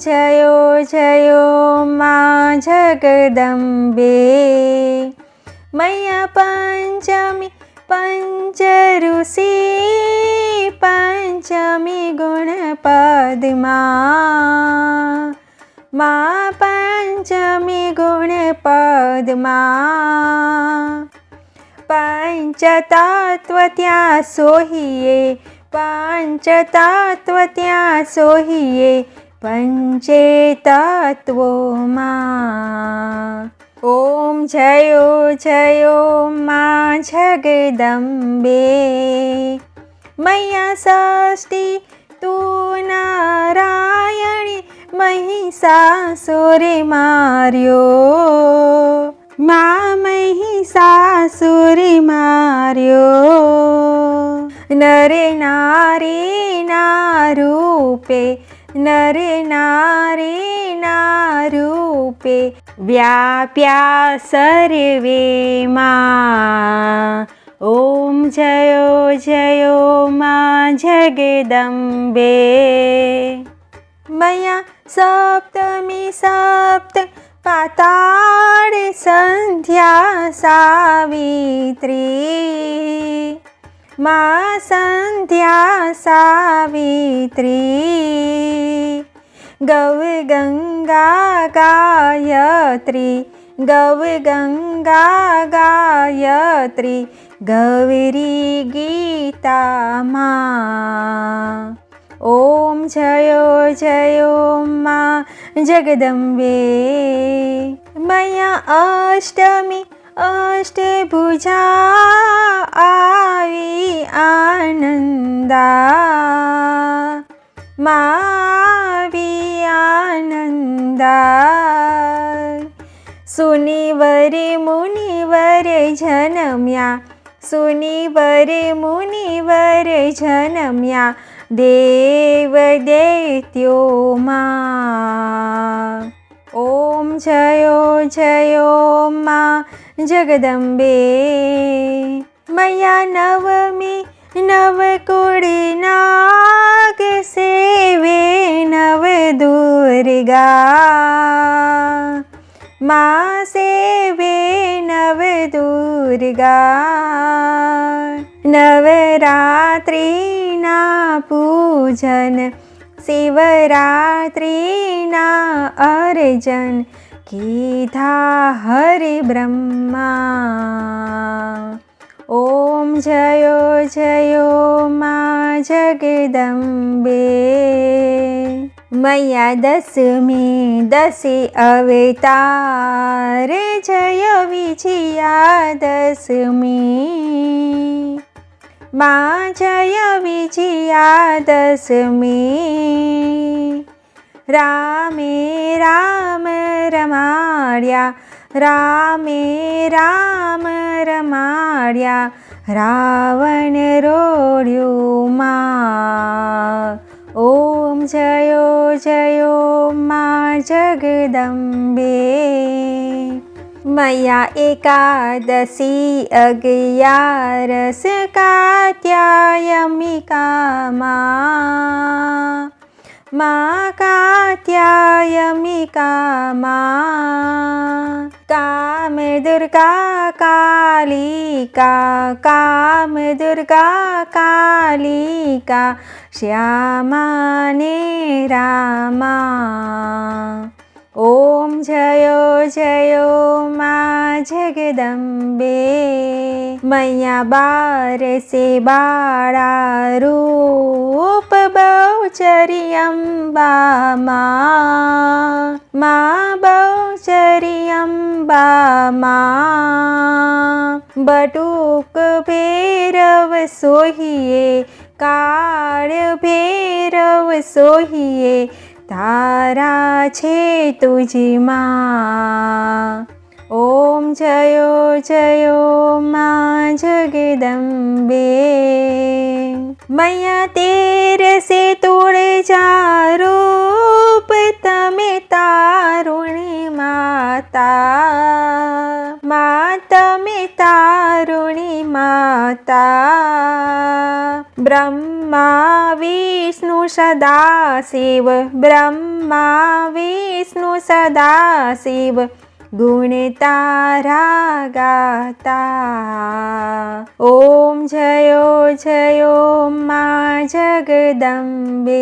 जयो जयो माँ जगदम्बे। मैया पंचमी पंच ऋषि पंचमी गुणपद माँ पंचमी गुणपद पंचतत्व ત્યાં સોહીએ पंचतत्व ત્યાં સોહીએ पंचे तत्वों ओम जयो जयो माँ जगदम्बे। मैया षष्ठी तू नारायणी महिषासुर मार्यो माँ महिषासुर मार्यो। नर नारी ना रूपे नर नारी ना रूपे व्याप्या सर्वे माँ। ओम जयो जयो माँ जगदम्बे। मैया सप्तमी सप्त पाताल संध्या सावित्री माँ संध्या सावित्री। गौ गंगा गायत्री गौ गंगा गायत्री गौरी गीता माँ। ओम जयो जयो माँ जगदम्बे। मैया अष्टमी अष्टभुजा आवी आनंदा मावी आनंदा। सुनिवर मुनिवर जनम्या सुनिवर मुनिवर जनम्या देव दैत्यो माँ। ओम जयो जयो माँ जगदम्बे। मैया नवमी नवकुड़ी नाग सेवे नव दुर्गा माँ सेवे नव दुर्गा। नवरात्रि ना पूजन शिवरात्रि ना अर्जन कीधा हरि ब्रह्मा। ओम जयो जयो माँ जगदम्बे। मैया दशमी दशी अवतार जय विजया दशमी माँ जय विजया दशमी। रामे राम रमाड्या रामे राम रमाड्या रावण रोड्यो माँ। ओम जयो जयो माँ जगदम्बे। मैया एकादशी अगियारस कात्यायनिका माँ माँ कात्यायनिका माँ। काम दुर्गा कालिका काम दुर्गा कालिका श्यामा ने रामा। ओम जयो जयो माँ जगदम्बे। मैया बार से बाड़ा रूप बहुचरी अम्बा माँ माँ बहुचरी अम्बा माँ। बटुक भैरव सोहिए काळ भैरव सोहिए तारा छे तुझी माँ। ओम जयो जयो माँ जगदम्बे। मैया तेरे से तोड़े जा रूप तमे तारुणी माता माता में तारुणी माता। ब्रह्म ब्रह्मा विष्णु सदाशिव, ब्रह्मा विष्णु सदाशिव, गुण तारा गाता। ओम जयो जयो माँ जगदम्बे,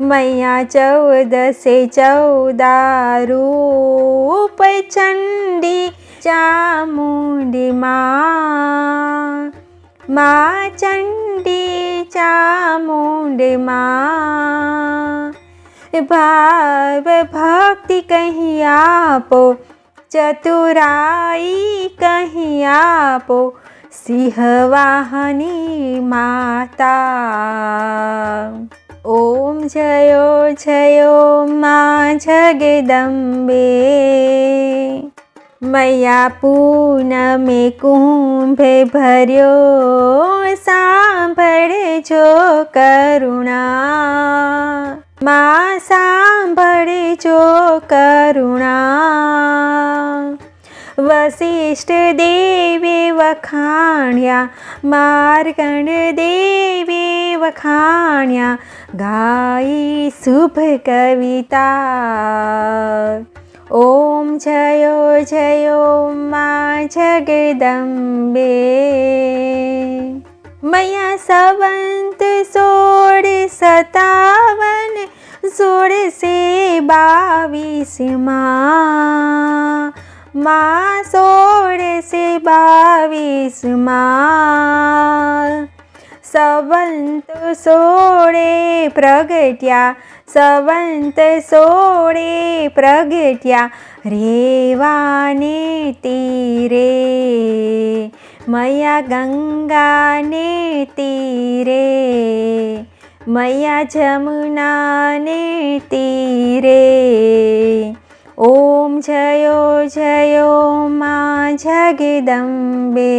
मैया 14 रूप चंडी चामुंडी माँ, माँ चंडी चामुंडी माँ। भाव भक्ति कहीं आपो, चतुराई कहीं आपो, सिंहवाहिनी माता। ओम जयो जयो माँ जगदम्बे, मैया पूनमे कुंभ भर्यो, सांभळ जो करुणा, माँ सांभळ जो करुणा। वसिष्ठ देवे वखाण्या, मार्कंड देवे वखाण्या, गाई शुभ कविता। ओम जयो जयो माँ जगदम्बे, मैया संवत 1657, 1622 माँ, माँ 1622 माँ। संवत 16 प्रगट्या, संवत 16 प्रगट्या, रेवाने तीरे, मैया गंगा ने तीरे, मैया जमुना ने तीरे। ओम जयो जयो माँ जगदम्बे,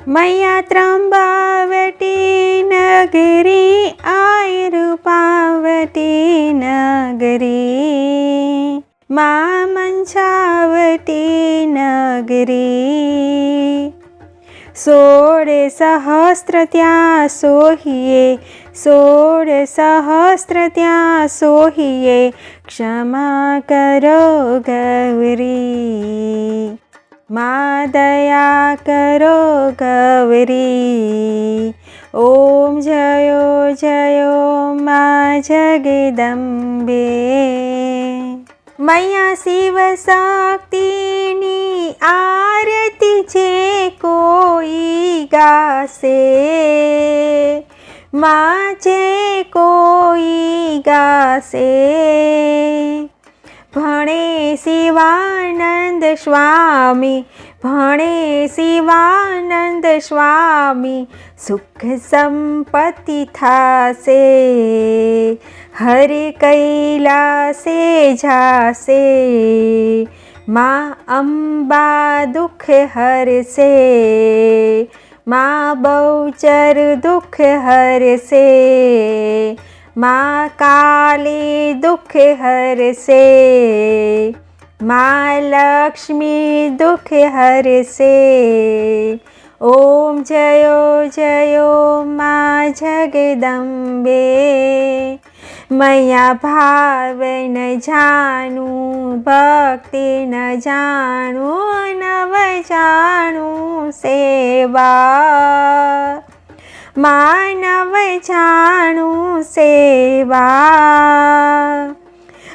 मैया त्रंबावती नगरी, आई रूपावती नगरी, माँ मंचावती नगरी। 16 सहस्त्र ત્યાં સોહિએ, 16 सहस्त्र ત્યાં સોહિએ, क्षमा करो गौरी, माँ दया करो गौरी। ओम जयो जयो माँ जगदम्बे, मैया शिव शक्तिनी आरती जे कोई गासे, माँ जे कोई गासे। भणे शिवानंद स्वामी, भणे शिवानंद स्वामी, सुख संपत्ति थासे, हर कैलासे जासे, माँ अम्बा दुख हरसे, माँ बहुचर दुख हरसे, माँ काली दुख हरसे, माँ लक्ष्मी दुख हरसे। ओम जयो जयो माँ जगदम्बे, मैया भाव न जानू, भक्ति न जानू, नव जानू सेवा, मानव जानू सेवा।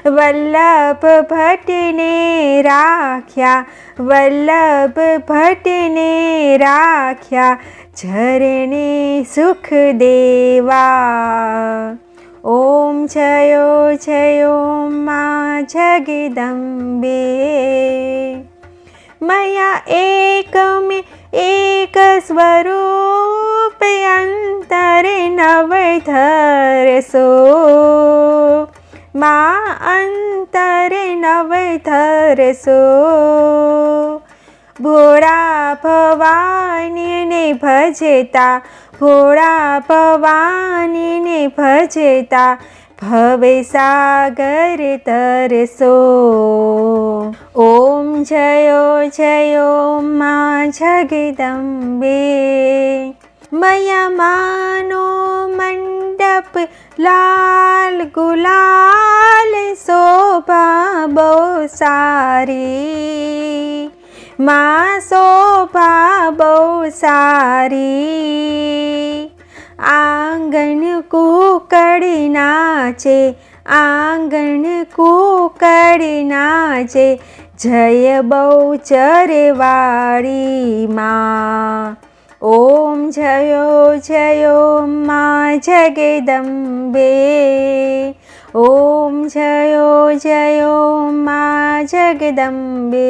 वल्लभ भट्ट ने राख्या, वल्लभ भट्ट ने राख्या, झरने सुख देवा। ओम जयो जयो माँ जगदम्बे, मैया एक में एक स्वरूप, अंतर नवधर सो, माँ अंतर नवधर सो। भोळा भवानी ने भजता, भोळा भवानी ने भजता, भवसागर तरसो। ओम जयो जयो माँ जगदम्बे, મયમાનો મંડપ લાલ ગુલાલ શોભા બહુ સારી માં શોભા બહુ સારી આંગણ કુકડી નાચે આંગણ કુકડી નાચે જય બહુચરવાળી માં ઓમ જયો જયો માં જગદંબે ઓમ જયો જયો માં જગદંબે